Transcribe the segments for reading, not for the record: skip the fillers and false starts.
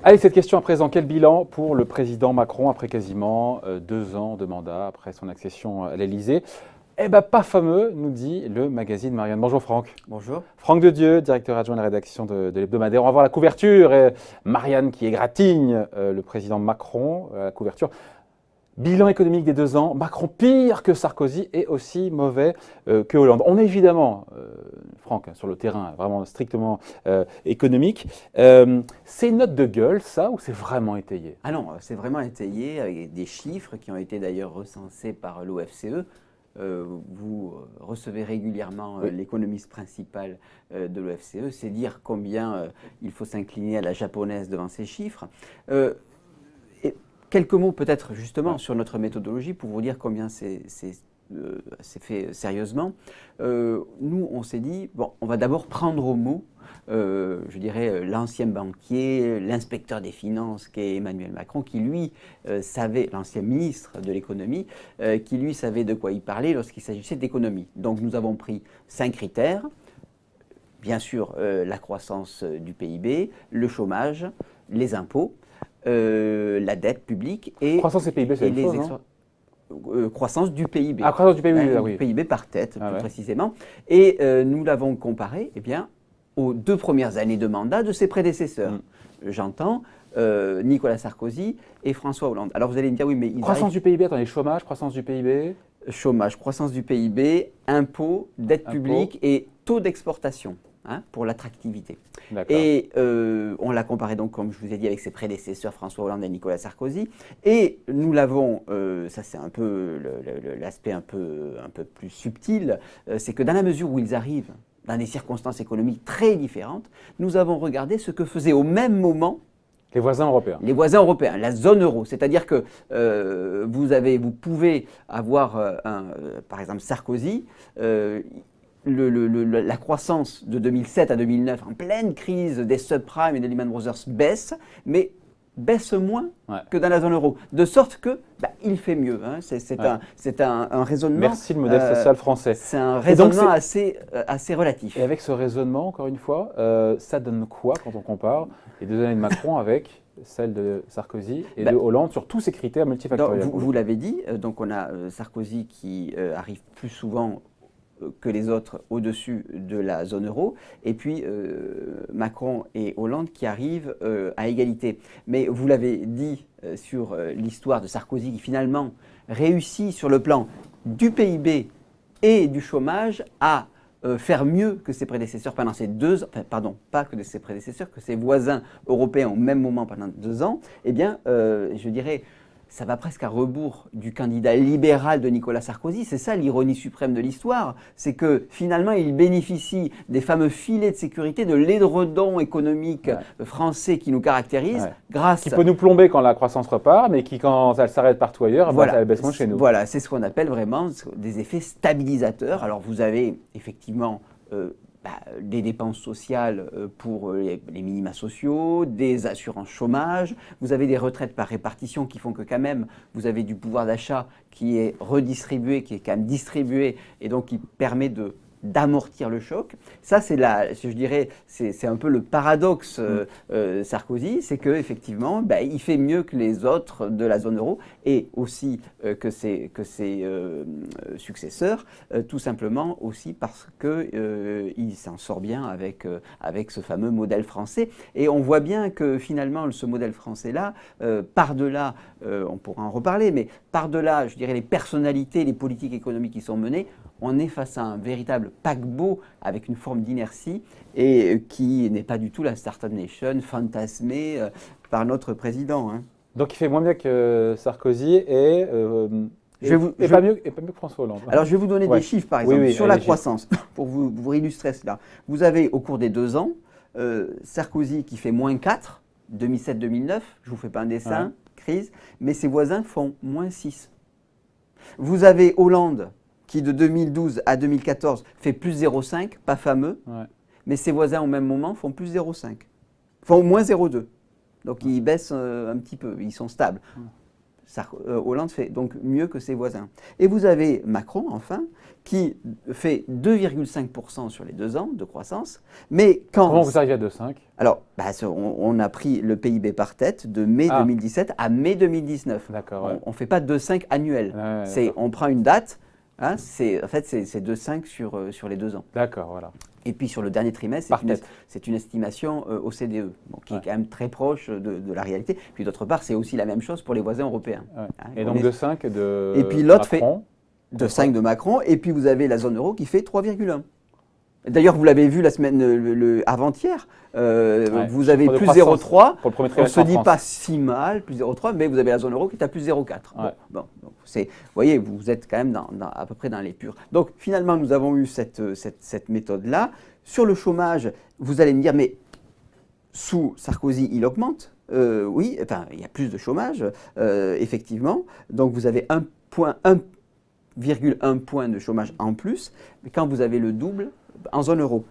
Allez, cette question à présent, quel bilan pour le président Macron après quasiment 2 ans de mandat, après son accession à l'Élysée? Eh bien, pas fameux, nous dit le magazine Marianne. Bonjour Franck. Bonjour. Franck Dedieu, directeur adjoint de la rédaction de l'Hebdomadaire. On va voir la couverture. Et Marianne qui égratigne le président Macron, la couverture. Bilan économique des 2 ans, Macron pire que Sarkozy et aussi mauvais que Hollande. On est évidemment, Franck, sur le terrain vraiment strictement économique. C'est une note de gueule, ça, ou c'est vraiment étayé? Ah non, c'est vraiment étayé avec des chiffres qui ont été d'ailleurs recensés par l'OFCE. Vous recevez régulièrement l'économiste principal de l'OFCE. C'est dire combien il faut s'incliner à la japonaise devant ces chiffres. Et quelques mots peut-être justement sur notre méthodologie pour vous dire combien c'est fait sérieusement. Nous, on s'est dit, bon, on va d'abord prendre au mot, je dirais, l'ancien banquier, l'inspecteur des finances qui est Emmanuel Macron, qui lui savait, l'ancien ministre de l'économie, qui lui savait de quoi il parlait lorsqu'il s'agissait d'économie. Donc nous avons pris 5 critères. Bien sûr, la croissance du PIB, le chômage, les impôts, la dette publique et... Croissance et PIB, c'est une chose, non ? Croissance du PIB. Ah, croissance du PIB, oui. Du PIB par tête, plus précisément. Et nous l'avons comparé aux 2 premières années de mandat de ses prédécesseurs. J'entends Nicolas Sarkozy et François Hollande. Alors vous allez me dire, oui, mais... Croissance du PIB, attendez, chômage, croissance du PIB... Chômage, croissance du PIB, impôts, dette publique et taux d'exportation. Pour l'attractivité. Et on l'a comparé donc, comme je vous ai dit, avec ses prédécesseurs François Hollande et Nicolas Sarkozy. Et nous l'avons, ça c'est un peu l'aspect un peu plus subtil, c'est que dans la mesure où ils arrivent dans des circonstances économiques très différentes, nous avons regardé ce que faisaient au même moment les voisins européens. Les voisins européens, la zone euro. C'est-à-dire que vous pouvez avoir, par exemple, Sarkozy, la croissance de 2007 à 2009, en pleine crise des subprimes et de Lehman Brothers, baisse, mais baisse moins que dans la zone euro. De sorte que il fait mieux. C'est un raisonnement... Merci le modèle social français. C'est un raisonnement assez relatif. Et avec ce raisonnement, encore une fois, ça donne quoi quand on compare les 2 années de Macron avec celle de Sarkozy et de Hollande sur tous ces critères multifactoriels? Vous l'avez dit, donc on a Sarkozy qui arrive plus souvent que les autres au-dessus de la zone euro, et puis Macron et Hollande qui arrivent à égalité. Mais vous l'avez dit sur l'histoire de Sarkozy qui finalement réussit sur le plan du PIB et du chômage à faire mieux que ses prédécesseurs pendant ces 2 ans, pas que ses prédécesseurs, que ses voisins européens au même moment pendant 2 ans, eh bien, je dirais, ça va presque à rebours du candidat libéral de Nicolas Sarkozy. C'est ça l'ironie suprême de l'histoire, c'est que finalement il bénéficie des fameux filets de sécurité, de l'édredon économique français qui nous caractérise, grâce... Qui peut nous plomber quand la croissance repart, mais qui quand elle s'arrête partout ailleurs, elle baisse moins chez nous. Voilà, c'est ce qu'on appelle vraiment des effets stabilisateurs. Alors vous avez effectivement... des dépenses sociales pour les minima sociaux, des assurances chômage, vous avez des retraites par répartition qui font que quand même vous avez du pouvoir d'achat qui est redistribué, qui est quand même distribué et donc qui permet d'amortir le choc. Ça, je dirais, c'est un peu le paradoxe Sarkozy, c'est qu'effectivement, il fait mieux que les autres de la zone euro et aussi que ses successeurs, tout simplement aussi parce qu'il s'en sort bien avec ce fameux modèle français. Et on voit bien que finalement, ce modèle français-là, par-delà, on pourra en reparler, mais par-delà, je dirais, les personnalités, les politiques économiques qui sont menées, on est face à un véritable paquebot avec une forme d'inertie et qui n'est pas du tout la Startup Nation fantasmée par notre président. Donc il fait moins bien que Sarkozy et pas mieux que François Hollande. Alors je vais vous donner des chiffres par exemple sur la croissance pour vous illustrer cela. Vous avez au cours des 2 ans Sarkozy qui fait moins 4, 2007-2009, je ne vous fais pas un dessin, crise, mais ses voisins font moins 6. Vous avez Hollande qui de 2012 à 2014 fait plus 0,5, pas fameux, mais ses voisins au même moment font plus 0,5, font moins 0,2. Donc ils baissent un petit peu, ils sont stables. Hollande fait donc mieux que ses voisins. Et vous avez Macron, enfin, qui fait 2,5% sur les 2 ans de croissance. Mais quand... Comment vous arrivez à 2,5? Alors, on a pris le PIB par tête de mai 2017 à mai 2019. D'accord. Ouais. On ne fait pas 2,5 annuel. Ouais, on prend une date, hein, en fait c'est 2,5 sur les 2 ans. D'accord, voilà. Et puis sur le dernier trimestre, c'est une estimation OCDE, qui est quand même très proche de la réalité. Puis d'autre part, c'est aussi la même chose pour les voisins européens. Ouais. Hein, et donc 2,5 de et puis l'autre fait Macron. 2,5 de Macron, et puis vous avez la zone euro qui fait 3,1. D'ailleurs, vous l'avez vu la semaine avant-hier, vous avez plus 0,3. On ne se dit pas si mal, plus 0,3, mais vous avez la zone euro qui est à plus 0,4. Ouais. Bon, vous voyez, vous êtes quand même à peu près dans les purs. Donc finalement, nous avons eu cette méthode-là. Sur le chômage, vous allez me dire, mais sous Sarkozy, il augmente. Oui, enfin, il y a plus de chômage, effectivement. Donc vous avez 1,1 point de chômage en plus, mais quand vous avez le double en zone euro.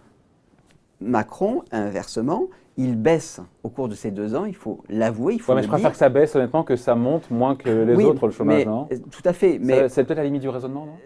Macron, inversement, il baisse au cours de ces 2 ans, il faut l'avouer, il faut le mais je préfère que ça baisse honnêtement que ça monte moins que les autres, le chômage, non? Tout à fait. Mais c'est peut-être la limite du raisonnement, non?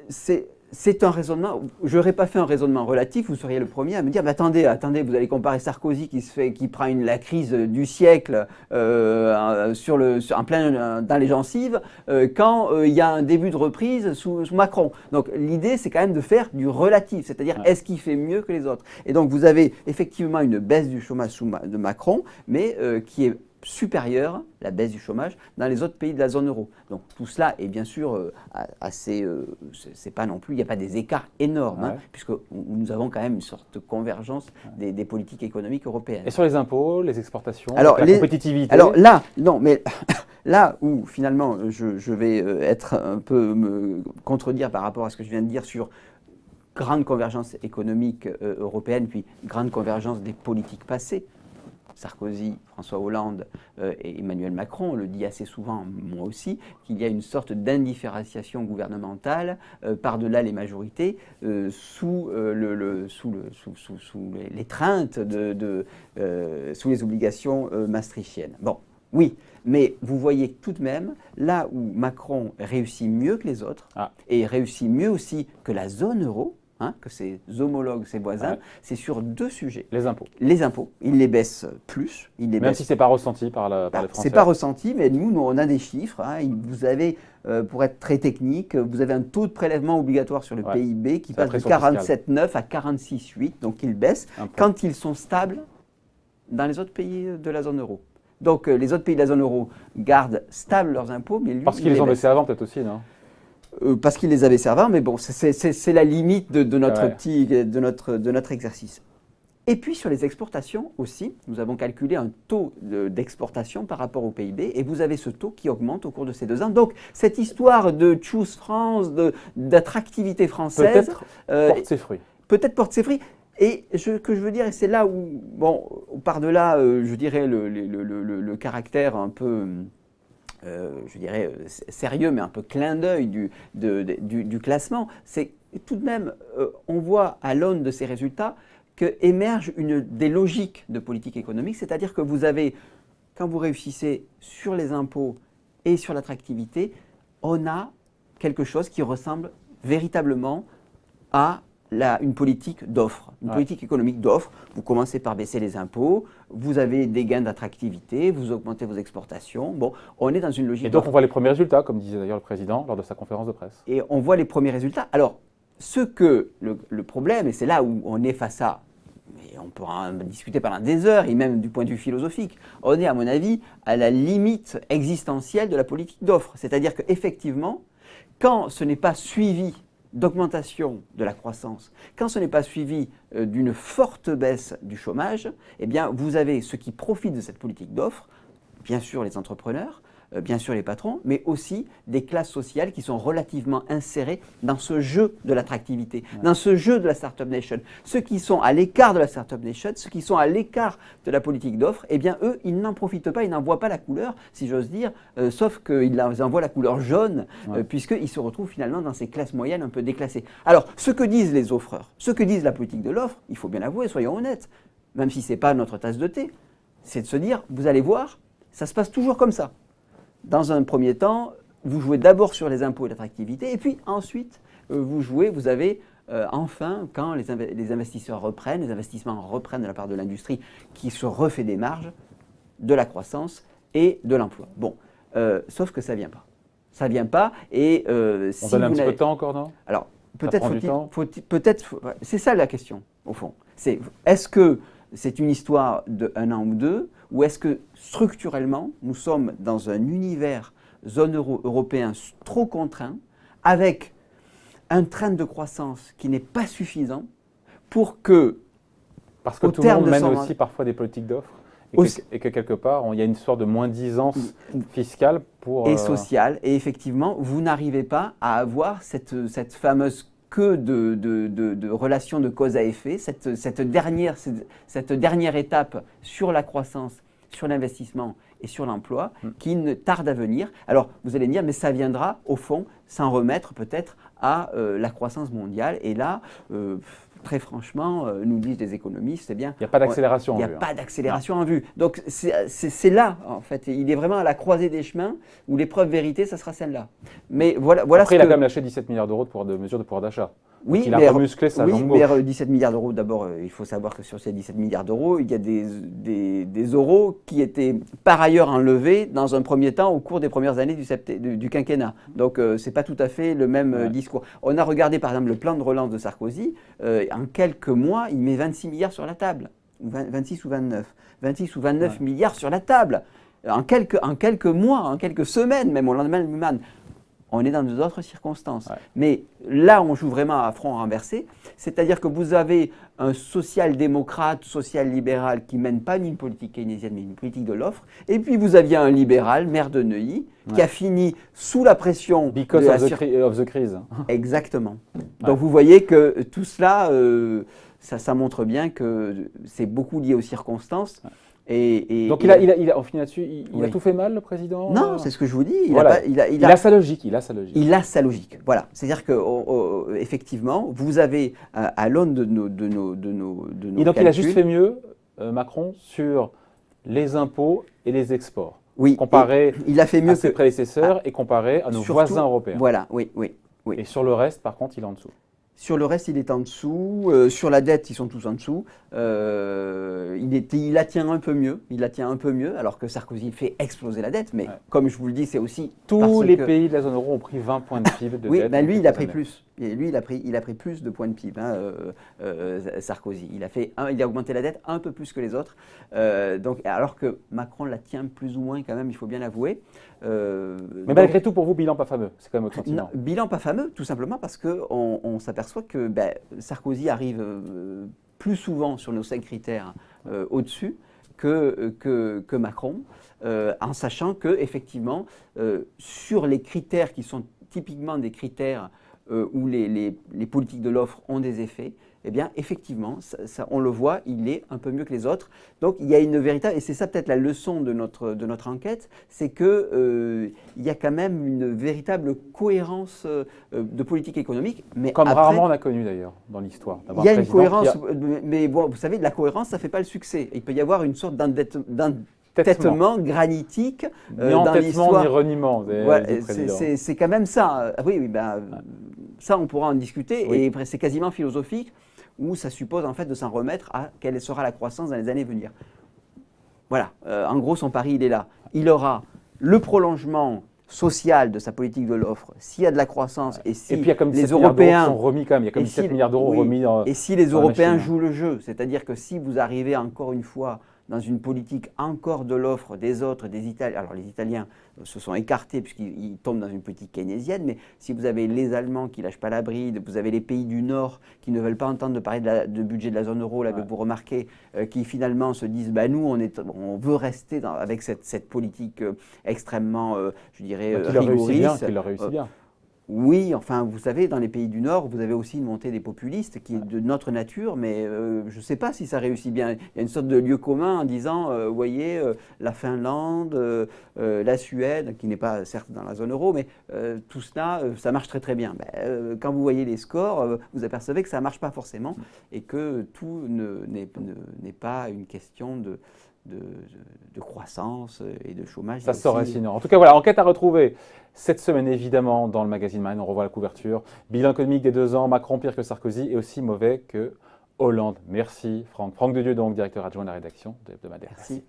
C'est un raisonnement, je n'aurais pas fait un raisonnement relatif, vous seriez le premier à me dire, mais attendez, vous allez comparer Sarkozy qui prend la crise du siècle en plein dans les gencives, quand il y a un début de reprise sous Macron. Donc l'idée, c'est quand même de faire du relatif, c'est-à-dire est-ce qu'il fait mieux que les autres? Et donc vous avez effectivement une baisse du chômage de Macron, mais qui est supérieure, la baisse du chômage, dans les autres pays de la zone euro. Donc tout cela est bien sûr assez... c'est pas non plus, il n'y a pas des écarts énormes, hein, puisque nous avons quand même une sorte de convergence des politiques économiques européennes. Et sur les impôts, les exportations, la compétitivité? Alors là, non, mais là où finalement je vais être un peu me contredire par rapport à ce que je viens de dire sur grande convergence économique européenne, puis grande convergence des politiques passées, Sarkozy, François Hollande et Emmanuel Macron, on le dit assez souvent, moi aussi, qu'il y a une sorte d'indifférenciation gouvernementale par-delà les majorités sous l'étreinte sous les obligations maastrichtiennes. Bon, oui, mais vous voyez tout de même, là où Macron réussit mieux que les autres, et réussit mieux aussi que la zone euro, que ses homologues, ses voisins, c'est sur 2 sujets. Les impôts. Les impôts, ils les baissent plus. Même si ce n'est pas ressenti par les Français. C'est pas ressenti, mais nous, on a des chiffres. Vous avez, pour être très technique, vous avez un taux de prélèvement obligatoire sur le PIB qui passe de 47,9 à 46,8, donc ils baissent quand ils sont stables dans les autres pays de la zone euro. Donc les autres pays de la zone euro gardent stables leurs impôts, mais lui, parce qu'ils les ont baissés avant peut-être aussi, non? Parce qu'il les avait servants, mais bon, c'est la limite de notre exercice. Et puis sur les exportations aussi, nous avons calculé un taux d'exportation par rapport au PIB, et vous avez ce taux qui augmente au cours de ces 2 ans. Donc cette histoire de Choose France, d'attractivité française, porte ses fruits. Peut-être porte ses fruits. Et ce que je veux dire, et c'est là où, bon, par-delà, je dirais, le caractère un peu... je dirais sérieux, mais un peu clin d'œil du classement, c'est tout de même, on voit à l'aune de ces résultats qu'émergent des logiques de politique économique, c'est-à-dire que vous avez, quand vous réussissez sur les impôts et sur l'attractivité, on a quelque chose qui ressemble véritablement à une politique d'offre, une politique économique d'offre. Vous commencez par baisser les impôts, vous avez des gains d'attractivité, vous augmentez vos exportations. Bon, on est dans une logique. Et donc on voit les premiers résultats, comme disait d'ailleurs le président lors de sa conférence de presse. Et on voit les premiers résultats. Alors, le problème, et c'est là où on est face à, et on pourra en discuter pendant des heures, et même du point de vue philosophique, on est à mon avis à la limite existentielle de la politique d'offre. C'est-à-dire qu'effectivement, quand ce n'est pas suivi d'augmentation de la croissance, quand ce n'est pas suivi d'une forte baisse du chômage, eh bien, vous avez ceux qui profitent de cette politique d'offre, bien sûr les entrepreneurs, bien sûr les patrons, mais aussi des classes sociales qui sont relativement insérées dans ce jeu de l'attractivité, dans ce jeu de la Startup Nation. Ceux qui sont à l'écart de la Startup Nation, ceux qui sont à l'écart de la politique d'offre, eh bien eux, ils n'en profitent pas, ils n'en voient pas la couleur, si j'ose dire, sauf qu'ils en voient la couleur jaune, puisqu'ils se retrouvent finalement dans ces classes moyennes un peu déclassées. Alors, ce que disent les offreurs, ce que disent la politique de l'offre, il faut bien l'avouer, soyons honnêtes, même si ce n'est pas notre tasse de thé, c'est de se dire, vous allez voir, ça se passe toujours comme ça. Dans un premier temps, vous jouez d'abord sur les impôts et l'attractivité, et puis ensuite, vous avez enfin, quand les investisseurs reprennent, les investissements reprennent de la part de l'industrie qui se refait des marges, de la croissance et de l'emploi. Bon, sauf que ça ne vient pas. Ça ne vient pas. Et, on donne un petit peu de temps encore, non? Alors, peut-être, c'est ça la question, au fond. Est-ce que c'est une histoire d'un an ou deux, ou est-ce que structurellement, nous sommes dans un univers zone euro européen trop contraint, avec un train de croissance qui n'est pas suffisant pour que... Parce que tout le monde mène aussi parfois des politiques d'offres et que quelque part, il y a une sorte de moins-disance fiscale pour... Et sociale. Et effectivement, vous n'arrivez pas à avoir cette fameuse queue de relation de cause à effet, cette dernière étape sur la croissance, sur l'investissement et sur l'emploi qui ne tarde à venir. Alors, vous allez me dire, mais ça viendra, au fond, s'en remettre peut-être à la croissance mondiale. Et là, très franchement, nous disent les économistes, c'est bien... Il n'y a pas d'accélération en vue. Il n'y a pas d'accélération en vue. Donc, c'est là, en fait. Il est vraiment à la croisée des chemins où l'épreuve vérité, ça sera celle-là. Mais voilà Après, il a quand même lâché 17 milliards d'euros de mesures de pouvoir d'achat. Oui, il a remusclé sa jambe gauche. Mais 17 milliards d'euros, d'abord, il faut savoir que sur ces 17 milliards d'euros, il y a des euros qui étaient par ailleurs enlevés dans un premier temps au cours des premières années du quinquennat. Donc, ce n'est pas tout à fait le même discours. On a regardé par exemple le plan de relance de Sarkozy. En quelques mois, il met 26 milliards sur la table. 26 ou 29. 26 ou 29 milliards sur la table. En quelques mois, en quelques semaines, même au lendemain de Luman. On est dans d'autres circonstances. Mais là, on joue vraiment à front renversé. C'est-à-dire que vous avez un social-démocrate, social-libéral qui ne mène pas une politique keynésienne, mais une politique de l'offre. Et puis, vous aviez un libéral, maire de Neuilly, qui a fini sous la pression... Because of the crise. Exactement. Donc, vous voyez que tout cela, ça montre bien que c'est beaucoup lié aux circonstances. Donc, on finit là-dessus, il a tout fait mal, le président? Non, c'est ce que je vous dis. Il a sa logique. Il a sa logique. Voilà. C'est-à-dire qu'effectivement, vous avez, à l'aune de nos et donc, calculs, il a juste fait mieux, Macron, sur les impôts et les exports. Oui. Comparé il a fait mieux à ses prédécesseurs et comparé à nos voisins européens. Voilà, oui. Et sur le reste, par contre, il est en dessous. Sur le reste, il est en dessous. Sur la dette, ils sont tous en dessous. Il la tient un peu mieux. Alors que Sarkozy fait exploser la dette. Mais comme je vous le dis, c'est aussi tous les pays de la zone euro ont pris 20 points de PIB de dette. Oui, ben lui, il a pris plus. Et lui, il a pris plus de points de PIB, Sarkozy. Il a augmenté la dette un peu plus que les autres. Donc, alors que Macron la tient plus ou moins quand même, il faut bien l'avouer. Mais malgré tout, pour vous, bilan pas fameux. C'est quand même votre sentiment. Bilan pas fameux, tout simplement parce qu'on s'aperçoit que Sarkozy arrive plus souvent sur nos 5 critères au-dessus que Macron, en sachant qu'effectivement, sur les critères qui sont typiquement des critères où les politiques de l'offre ont des effets, eh bien, effectivement, on le voit, il est un peu mieux que les autres. Donc, il y a une véritable, et c'est ça peut-être la leçon de notre enquête, c'est qu'il y a quand même une véritable cohérence de politique économique. Mais comme rarement on a connu d'ailleurs dans l'histoire. Il y a une cohérence, mais bon, vous savez, la cohérence, ça ne fait pas le succès. Il peut y avoir une sorte d'entêtement granitique dans l'histoire. Ni reniement. C'est quand même ça. Oui, ça, on pourra en discuter, et c'est quasiment philosophique, où ça suppose en fait de s'en remettre à quelle sera la croissance dans les années à venir. Voilà, en gros, son pari, il est là. Il aura le prolongement social de sa politique de l'offre s'il y a de la croissance et si puis, il y a comme les Européens sont remis quand même. Il y a comme 17 milliards d'euros remis dans et si les Européens jouent le jeu, c'est-à-dire que si vous arrivez encore une fois dans une politique encore de l'offre des autres, des Italiens. Alors les Italiens se sont écartés puisqu'ils tombent dans une politique keynésienne, mais si vous avez les Allemands qui ne lâchent pas la bride, vous avez les pays du Nord qui ne veulent pas entendre parler de budget de la zone euro, là, que vous remarquez, qui finalement se disent nous, on veut rester avec cette politique extrêmement, je dirais, rigoriste. Qui leur réussit bien. Oui, enfin, vous savez, dans les pays du Nord, vous avez aussi une montée des populistes qui est de notre nature, mais je ne sais pas si ça réussit bien. Il y a une sorte de lieu commun en disant, vous voyez, la Finlande, la Suède, qui n'est pas certes dans la zone euro, mais tout cela, ça marche très très bien. Quand vous voyez les scores, vous apercevez que ça ne marche pas forcément et que tout n'est pas une question de croissance et de chômage. Ça serait sinon. En tout cas, voilà, enquête à retrouver cette semaine, évidemment, dans le magazine Man. On revoit la couverture. Bilan économique des 2 ans, Macron pire que Sarkozy et aussi mauvais que Hollande. Merci, Franck. Franck Dedieu, donc, directeur adjoint de la rédaction de l'Hebdomadaire. Merci.